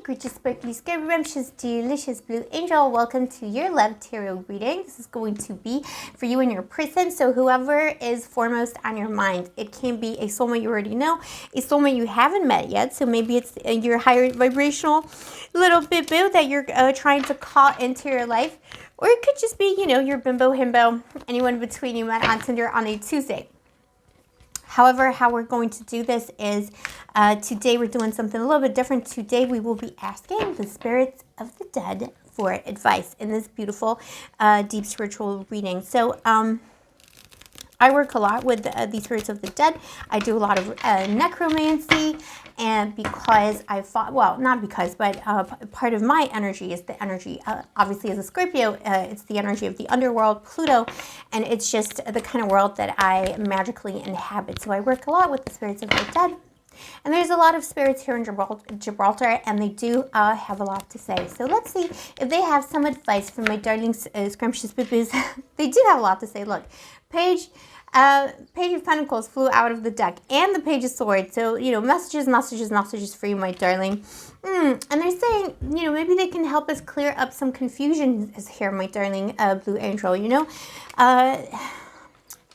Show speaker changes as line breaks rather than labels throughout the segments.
gorgeous, sparkly, scrumptious, delicious blue angel. Welcome to your love tarot reading. This is going to be for you and your person. So whoever is foremost on your mind, it can be a soulmate you already know, a soulmate you haven't met yet. So maybe it's your higher vibrational little boo that you're trying to call into your life. Or it could just be, you know, your bimbo, himbo, anyone between you met on Tinder on a Tuesday. However, how we're going to do this is today we're doing something a little bit different. Today we will be asking the spirits of the dead for advice in this beautiful deep spiritual reading. So I work a lot with the spirits of the dead. I do a lot of necromancy, and because I thought, well, not because, but part of my energy is the energy, obviously as a Scorpio, it's the energy of the underworld, Pluto, and it's just the kind of world that I magically inhabit. So I work a lot with the spirits of the dead. And there's a lot of spirits here in Gibraltar, and they do have a lot to say. So let's see if they have some advice for my darling scrumptious boo-boos. They do have a lot to say. Look, Page of Pentacles flew out of the deck, and the Page of Swords. So, you know, messages for you, my darling. And they're saying, you know, maybe they can help us clear up some confusion here, my darling blue angel, you know.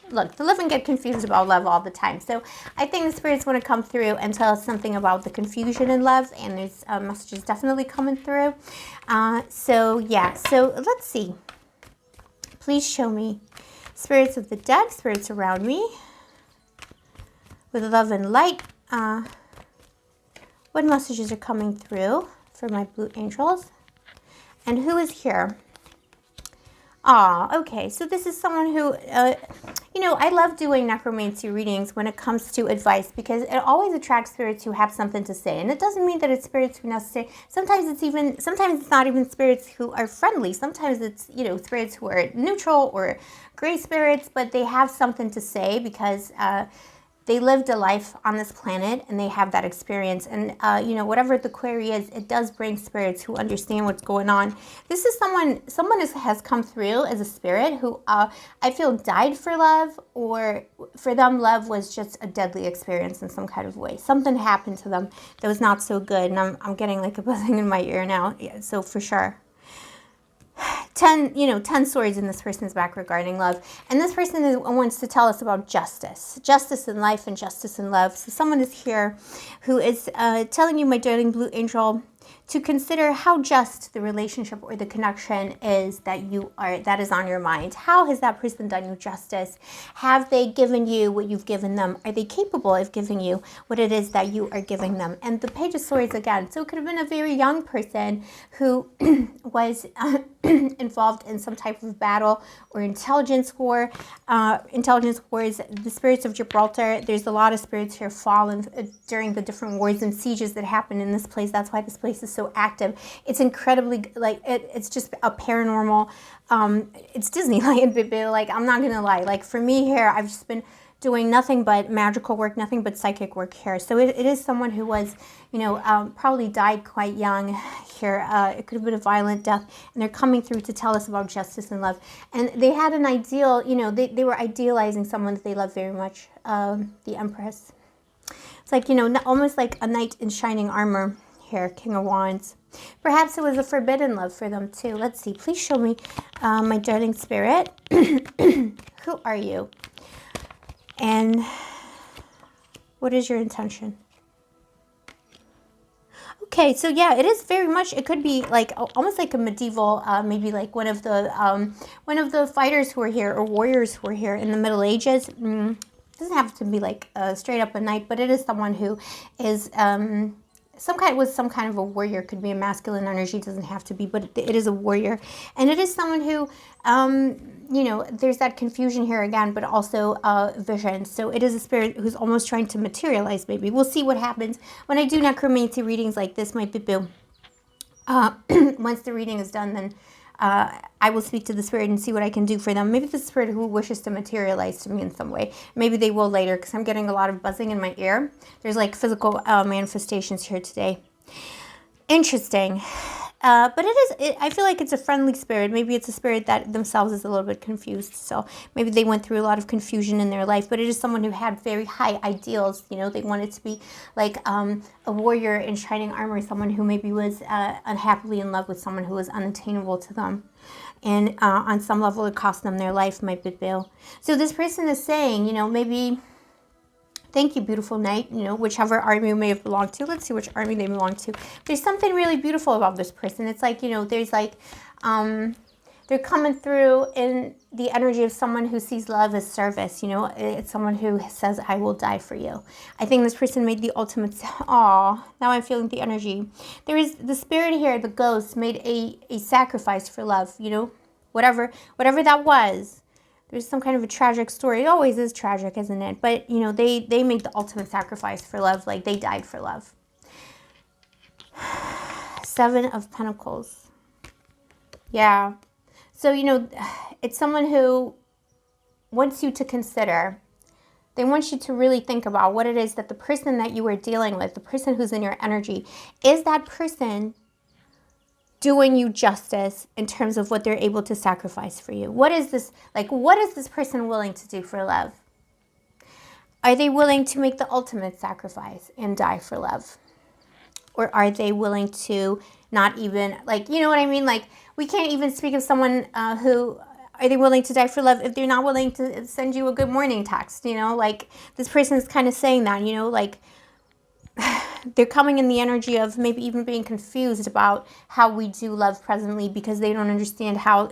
Look, the living get confused about love all the time. So I think the spirits want to come through and tell us something about the confusion in love. And there's messages definitely coming through. So, yeah. So let's see. Please show me spirits of the dead, spirits around me. With love and light. What messages are coming through for my blue angels? And who is here? Okay. So this is someone who, you know, I love doing necromancy readings when it comes to advice because it always attracts spirits who have something to say. And it doesn't mean that it's spirits who necessarily, sometimes it's not even spirits who are friendly. Sometimes it's, you know, spirits who are neutral or gray spirits, but they have something to say because, they lived a life on this planet and they have that experience. And, you know, whatever the query is, it does bring spirits who understand what's going on. This is someone has come through as a spirit who I feel died for love, or for them, love was just a deadly experience in some kind of way. Something happened to them that was not so good. And I'm getting like a buzzing in my ear now. Yeah, so for sure. 10 swords in this person's back regarding love. And this person wants to tell us about justice. Justice in life and justice in love. So someone is here who is telling you, my darling blue angel, to consider how just the relationship or the connection is that is on your mind. How has that person done you justice? Have they given you what you've given them? Are they capable of giving you what it is that you are giving them? And the Page of Swords again. So it could have been a very young person who was involved in some type of battle or intelligence war. Intelligence wars, the spirits of Gibraltar, there's a lot of spirits here fallen during the different wars and sieges that happened in this place. That's why this place is so active. It's incredibly, like, it's just a paranormal, it's Disneyland, baby. Like, I'm not gonna lie. Like, for me here, I've just been doing nothing but magical work, nothing but psychic work here. So it is someone who was, you know, probably died quite young here. It could have been a violent death, and they're coming through to tell us about justice and love. And they had an ideal, you know, they were idealizing someone that they love very much, the Empress. It's like, you know, almost like a knight in shining armor here, King of Wands. Perhaps it was a forbidden love for them too. Let's see. Please show me, my darling spirit. Who are you? And what is your intention? Okay, so yeah, it is very much, it could be like almost like a medieval, maybe like one of the fighters who were here or warriors who were here in the Middle Ages. It doesn't have to be like straight up a knight, but it is someone who is some kind of a warrior. Could be a masculine energy, doesn't have to be, but it is a warrior. And it is someone who, you know, there's that confusion here again, but also vision. So it is a spirit who's almost trying to materialize, maybe. We'll see what happens when I do necromancy readings like this, my boo. Once the reading is done, then I will speak to the spirit and see what I can do for them. Maybe the spirit who wishes to materialize to me in some way. Maybe they will later, because I'm getting a lot of buzzing in my ear. There's like physical manifestations here today. Interesting. But I feel like it's a friendly spirit. Maybe it's a spirit that themselves is a little bit confused. So maybe they went through a lot of confusion in their life. But it is someone who had very high ideals. You know, they wanted to be like a warrior in shining armor. Someone who maybe was unhappily in love with someone who was unattainable to them. And on some level, it cost them their life, my big bill. So this person is saying, you know, maybe... Thank you, beautiful knight. You know, whichever army you may have belonged to. Let's see which army they belong to. There's something really beautiful about this person. It's like, you know, there's like, they're coming through in the energy of someone who sees love as service. You know, it's someone who says, I will die for you. I think this person made the ultimate, aw, now I'm feeling the energy. There is the spirit here, the ghost, made a sacrifice for love, you know, whatever that was. There's some kind of a tragic story. It always is tragic, isn't it? But, you know, they made the ultimate sacrifice for love. Like, they died for love. 7 of Pentacles. Yeah. So, you know, it's someone who wants you to consider. They want you to really think about what it is that the person that you are dealing with, the person who's in your energy, is that person doing you justice in terms of what they're able to sacrifice for you? What is this, like, what is this person willing to do for love? Are they willing to make the ultimate sacrifice and die for love? Or are they willing to not even, like, you know what I mean? Like, we can't even speak of someone who, are they willing to die for love if they're not willing to send you a good morning text, you know? Like, this person is kind of saying that, you know, like, they're coming in the energy of maybe even being confused about how we do love presently, because they don't understand how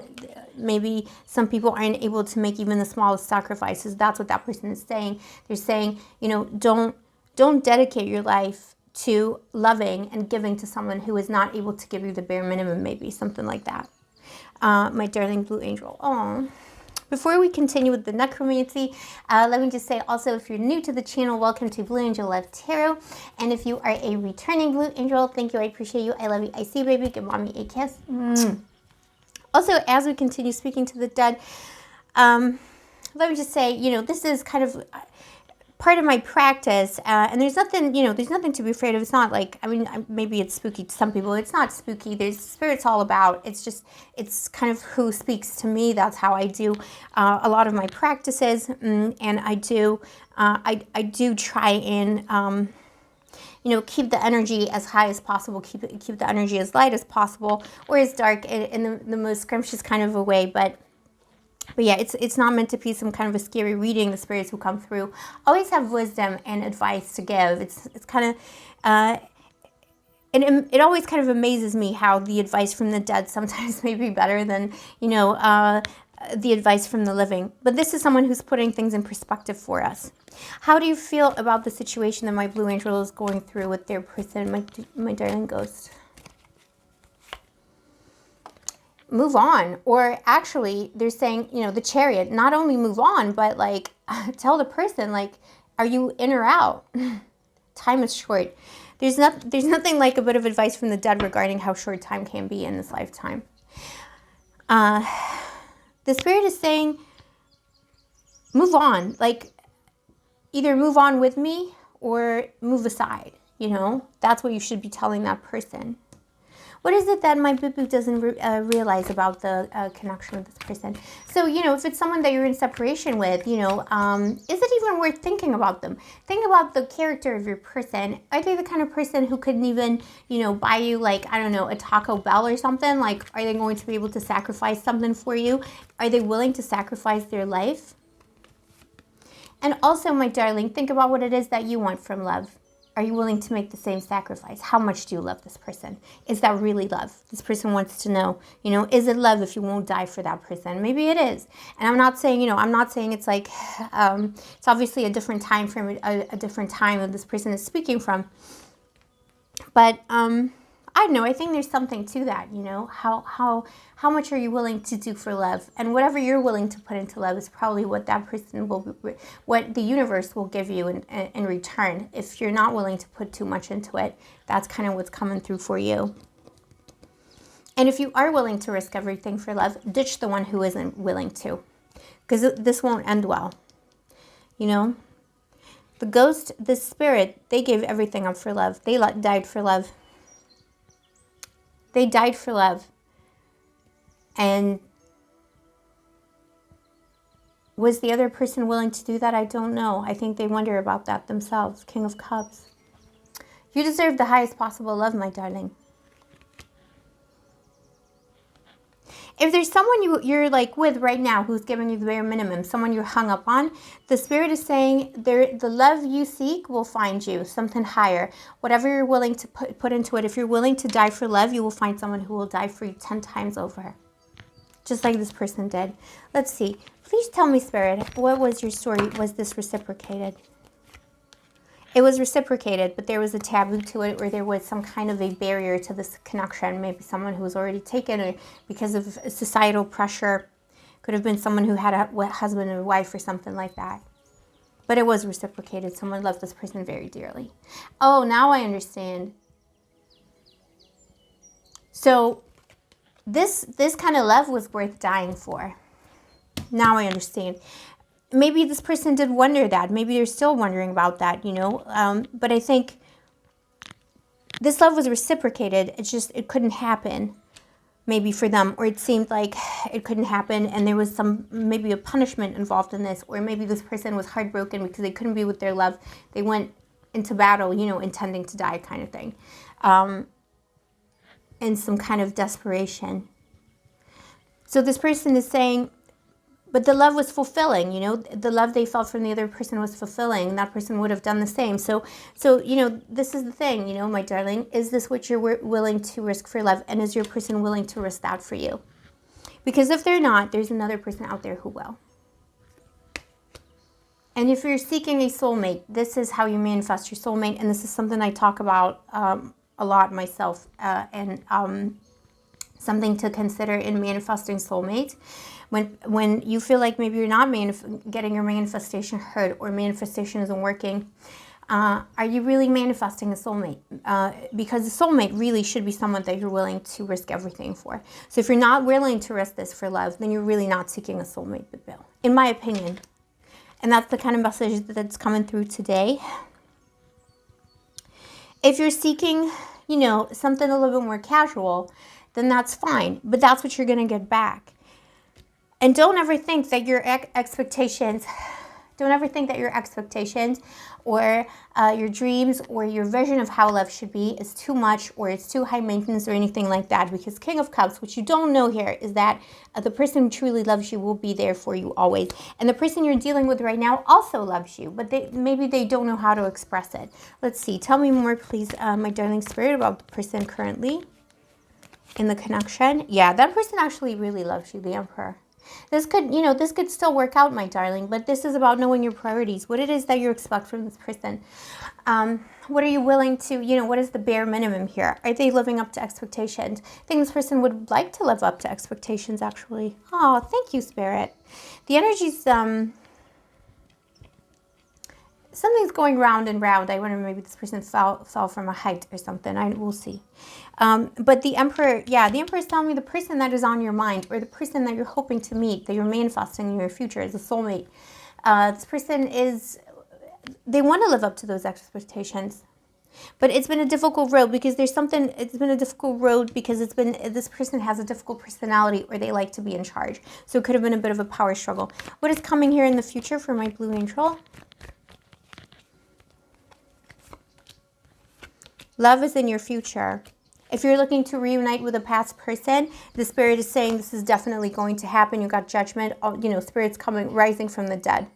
maybe some people aren't able to make even the smallest sacrifices. That's what that person is saying. They're saying, you know, don't dedicate your life to loving and giving to someone who is not able to give you the bare minimum, maybe something like that. My darling blue angel. Oh. Before we continue with the necromancy, let me just say also, if you're new to the channel, welcome to Blue Angel Love Tarot. And if you are a returning blue angel, thank you, I appreciate you, I love you, I see you, baby, give mommy a kiss. Also, as we continue speaking to the dead, let me just say, you know, this is kind of part of my practice, and there's nothing, you know, there's nothing to be afraid of. It's not like, I mean, maybe it's spooky to some people. It's not spooky. There's spirit's all about. It's just, it's kind of who speaks to me. That's how I do a lot of my practices, and I do try and you know, keep the energy as high as possible, keep the energy as light as possible, or as dark in the most scrumptious kind of a way, but yeah, it's not meant to be some kind of a scary reading. The spirits who come through always have wisdom and advice to give. It's kind of, and it always kind of amazes me how the advice from the dead sometimes may be better than, you know, the advice from the living. But this is someone who's putting things in perspective for us. How do you feel about the situation that my blue angel is going through with their person, my darling ghost? Move on. Or actually, they're saying, you know, the Chariot, not only move on, but like tell the person, like, are you in or out? Time is short. There's nothing like a bit of advice from the dead regarding how short time can be in this lifetime. The spirit is saying, move on. Like, either move on with me or move aside. You know, that's what you should be telling that person. What is it that my boo-boo doesn't realize about the connection with this person? So, you know, if it's someone that you're in separation with, you know, is it even worth thinking about them? Think about the character of your person. Are they the kind of person who couldn't even, you know, buy you, like, I don't know, a Taco Bell or something? Like, are they going to be able to sacrifice something for you? Are they willing to sacrifice their life? And also, my darling, think about what it is that you want from love. Are you willing to make the same sacrifice? How much do you love this person? Is that really love? This person wants to know, you know, is it love if you won't die for that person? Maybe it is. And I'm not saying, you know, I'm not saying it's like, it's obviously a different time frame, a different time that this person is speaking from. But I don't know, I think there's something to that, you know, how much are you willing to do for love? And whatever you're willing to put into love is probably what that person will, what the universe will give you in return. If you're not willing to put too much into it, that's kind of what's coming through for you. And if you are willing to risk everything for love, ditch the one who isn't willing to, because this won't end well, you know. The ghost, the spirit, they gave everything up for love. They died for love. They died for love. And was the other person willing to do that? I don't know. I think they wonder about that themselves. King of Cups. You deserve the highest possible love, my darling. If there's someone you're like with right now who's giving you the bare minimum, someone you're hung up on, the Spirit is saying the love you seek will find you, something higher. Whatever you're willing to put into it, if you're willing to die for love, you will find someone who will die for you 10 times over. Just like this person did. Let's see. Please tell me, Spirit, what was your story? Was this reciprocated? It was reciprocated, but there was a taboo to it, or there was some kind of a barrier to this connection. Maybe someone who was already taken, or because of societal pressure. Could have been someone who had a husband and a wife or something like that. But it was reciprocated. Someone loved this person very dearly. Oh, now I understand. So this kind of love was worth dying for. Now I understand. Maybe this person did wonder that. Maybe they're still wondering about that, you know. But I think this love was reciprocated. It's just, it couldn't happen maybe for them. Or it seemed like it couldn't happen and there was maybe a punishment involved in this. Or maybe this person was heartbroken because they couldn't be with their love. They went into battle, you know, intending to die kind of thing. And some kind of desperation. So this person is saying, but the love was fulfilling, you know, the love they felt from the other person was fulfilling. That person would have done the same. So, you know, this is the thing, you know, my darling, is this what you're willing to risk for love? And is your person willing to risk that for you? Because if they're not, there's another person out there who will. And if you're seeking a soulmate, this is how you manifest your soulmate. And this is something I talk about a lot myself, and something to consider in manifesting soulmate. When you feel like maybe you're not getting your manifestation heard, or manifestation isn't working, are you really manifesting a soulmate? Because a soulmate really should be someone that you're willing to risk everything for. So if you're not willing to risk this for love, then you're really not seeking a soulmate, Bill, in my opinion. And that's the kind of message that's coming through today. If you're seeking, you know, something a little bit more casual, then that's fine. But that's what you're going to get back. And don't ever think that your expectations or your dreams or your vision of how love should be is too much, or it's too high maintenance or anything like that. Because King of Cups, what you don't know here is that the person who truly loves you will be there for you always. And the person you're dealing with right now also loves you, but maybe they don't know how to express it. Let's see. Tell me more, please, my darling Spirit, about the person currently in the connection. Yeah, that person actually really loves you, the Emperor. This could still work out, my darling, but this is about knowing your priorities, what it is that you expect from this person. What are you willing to, you know, what is the bare minimum here? Are they living up to expectations? I think this person would like to live up to expectations, actually. Oh, thank you, Spirit. The energy's, something's going round and round. I wonder, maybe this person fell from a height or something. We'll see. But the Emperor, yeah, the Emperor is telling me the person that is on your mind, or the person that you're hoping to meet, that you're manifesting in your future as a soulmate. This person they want to live up to those expectations. But it's been a difficult road because this person has a difficult personality, or they like to be in charge. So it could have been a bit of a power struggle. What is coming here in the future for my blue angel? Love is in your future. If you're looking to reunite with a past person, the Spirit is saying this is definitely going to happen. You got Judgment, you know, Spirit's rising from the dead.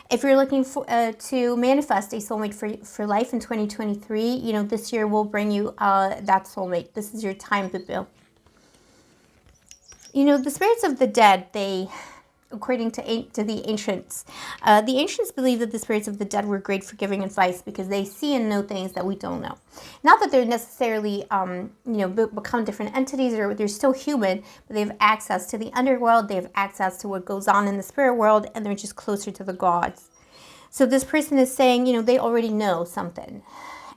If you're looking to manifest a soulmate for life in 2023, you know, this year will bring you that soulmate. This is your time, Bill. You know, the spirits of the dead, according to the ancients believe that the spirits of the dead were great for giving advice because they see and know things that we don't know. Not that they're necessarily, become different entities, or they're still human, but they have access to the underworld, they have access to what goes on in the spirit world, and they're just closer to the gods. So this person is saying, you know, they already know something.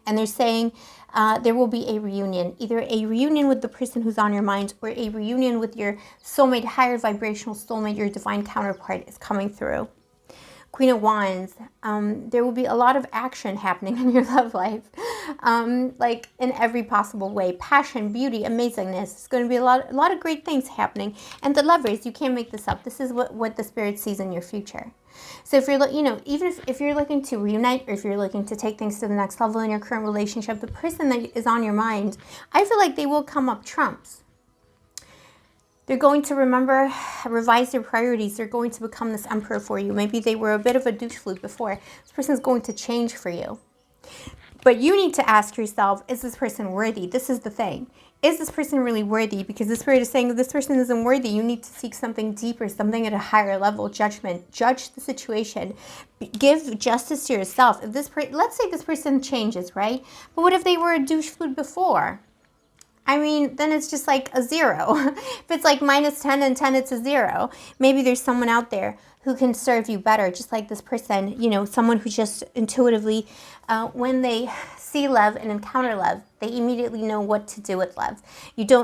And they're saying there will be a reunion, either a reunion with the person who's on your mind, or a reunion with your soulmate, higher vibrational soulmate, your divine counterpart is coming through. Queen of Wands. There will be a lot of action happening in your love life, like in every possible way. Passion, beauty, amazingness. It's going to be a lot of great things happening. And the Lovers, you can't make this up. This is what the Spirit sees in your future. So if you're, even if you're looking to reunite, or if you're looking to take things to the next level in your current relationship, the person that is on your mind, I feel like they will come up trumps. They're going to revise their priorities. They're going to become this emperor for you. Maybe they were a bit of a douche flute before. This person's going to change for you. But you need to ask yourself, is this person worthy? This is the thing. Is this person really worthy? Because the Spirit is saying, if this person isn't worthy, you need to seek something deeper, something at a higher level, judgment. Judge the situation. Give justice to yourself. If let's say this person changes, right? But what if they were a douche flute before? I mean, then it's just like a 0. If it's like -10 and 10, it's a 0. Maybe there's someone out there who can serve you better, just like this person, someone who just intuitively, when they see love and encounter love, they immediately know what to do with love.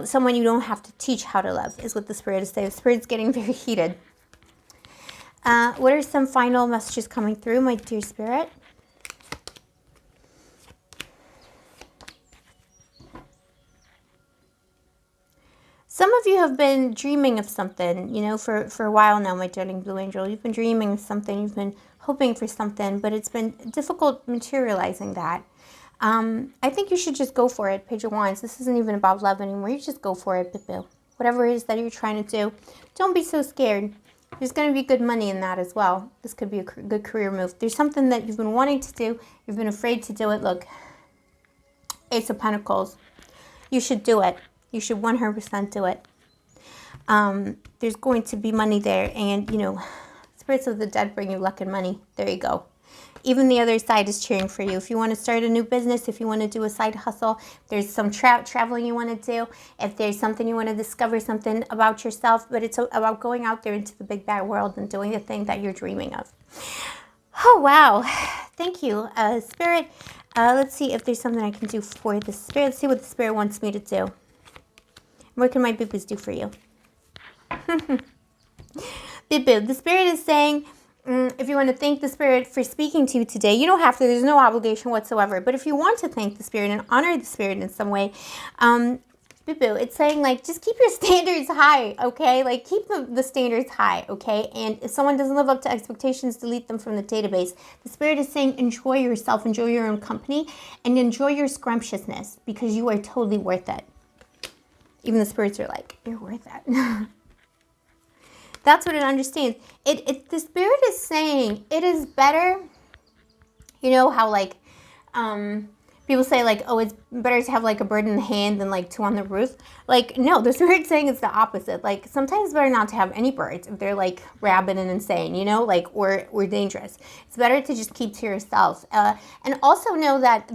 Someone you don't have to teach how to love, is what the Spirit is saying. The Spirit's getting very heated. What are some final messages coming through, my dear Spirit? Some of you have been dreaming of something, for a while now, my darling Blue Angel. You've been dreaming of something. You've been hoping for something, but it's been difficult materializing that. I think you should just go for it, Page of Wands. This isn't even about love anymore. You just go for it, Bill. Whatever it is that you're trying to do, don't be so scared. There's going to be good money in that as well. This could be a good career move. There's something that you've been wanting to do. You've been afraid to do it. Look, Ace of Pentacles. You should do it. You should 100% do it. There's going to be money there. And, spirits of the dead bring you luck and money. There you go. Even the other side is cheering for you. If you want to start a new business, if you want to do a side hustle, there's some traveling you want to do. If there's something you want to discover, something about yourself, but it's about going out there into the big bad world and doing the thing that you're dreaming of. Oh, wow. Thank you, Spirit. Let's see if there's something I can do for the Spirit. Let's see what the Spirit wants me to do. What can my boo-boos do for you? Boo-boo, the Spirit is saying, if you want to thank the Spirit for speaking to you today, you don't have to. There's no obligation whatsoever. But if you want to thank the Spirit and honor the Spirit in some way, boo-boo, it's saying, just keep your standards high, okay? Keep the standards high, okay? And if someone doesn't live up to expectations, delete them from the database. The Spirit is saying, enjoy yourself, enjoy your own company, and enjoy your scrumptiousness, because you are totally worth it. Even the spirits are like, you're worth it. That's what it understands. The Spirit is saying it is better. You know how people say oh, it's better to have a bird in the hand than 2 on the roof. No, the Spirit's saying it's the opposite. Sometimes it's better not to have any birds if they're rabid and insane, or dangerous. It's better to just keep to yourself. And also know that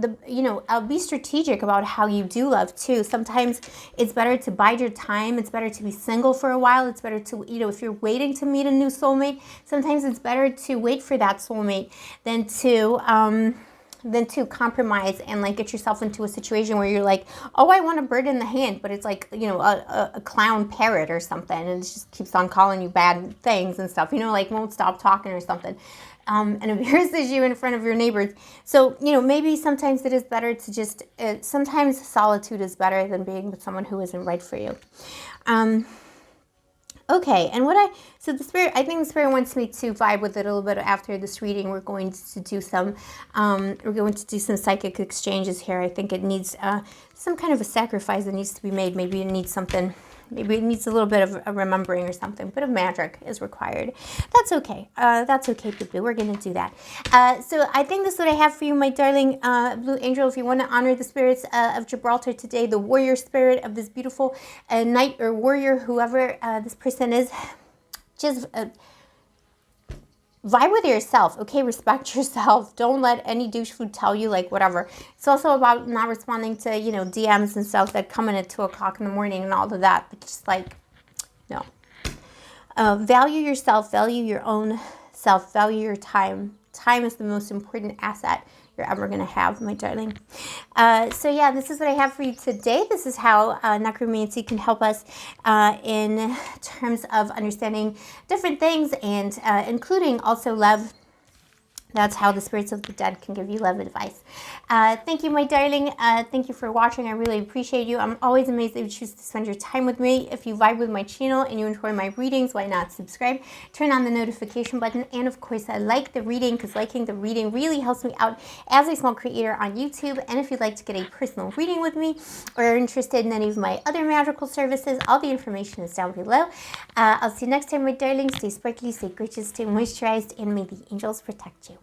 be strategic about how you do love too. Sometimes it's better to bide your time. It's better to be single for a while. It's better to, if you're waiting to meet a new soulmate, sometimes it's better to wait for that soulmate than to compromise and get yourself into a situation where you're oh, I want a bird in the hand, but it's a clown parrot or something, and it just keeps on calling you bad things and stuff, won't stop talking or something, and embarrasses you in front of your neighbors. So, maybe sometimes it is better to just, sometimes solitude is better than being with someone who isn't right for you. Okay, and so the Spirit, I think the Spirit wants me to vibe with it a little bit after this reading. We're going to do some psychic exchanges here. I think it needs some kind of a sacrifice that needs to be made. Maybe it needs a little bit of a remembering or something. A bit of magic is required. That's okay. Boo-boo. We're going to do that. So I think this is what I have for you, my darling Blue Angel. If you want to honor the spirits of Gibraltar today, the warrior spirit of this beautiful knight or warrior, whoever this person is, just vibe with yourself, okay? Respect yourself. Don't let any douche food tell you whatever. It's also about not responding to DMs and stuff that come in at 2 o'clock in the morning and all of that. But just no. Value yourself. Value your own self. Value your time. Time is the most important asset you're ever going to have, my darling. So yeah, this is what I have for you today. This is how necromancy can help us in terms of understanding different things, and including also love That's how the spirits of the dead can give you love advice. Thank you, my darling. Thank you for watching. I really appreciate you. I'm always amazed that you choose to spend your time with me. If you vibe with my channel and you enjoy my readings, why not subscribe? Turn on the notification button. And of course, I like the reading, because liking the reading really helps me out as a small creator on YouTube. And if you'd like to get a personal reading with me, or are interested in any of my other magical services, all the information is down below. I'll see you next time, my darling. Stay sparkly, stay gorgeous, stay moisturized, and may the angels protect you.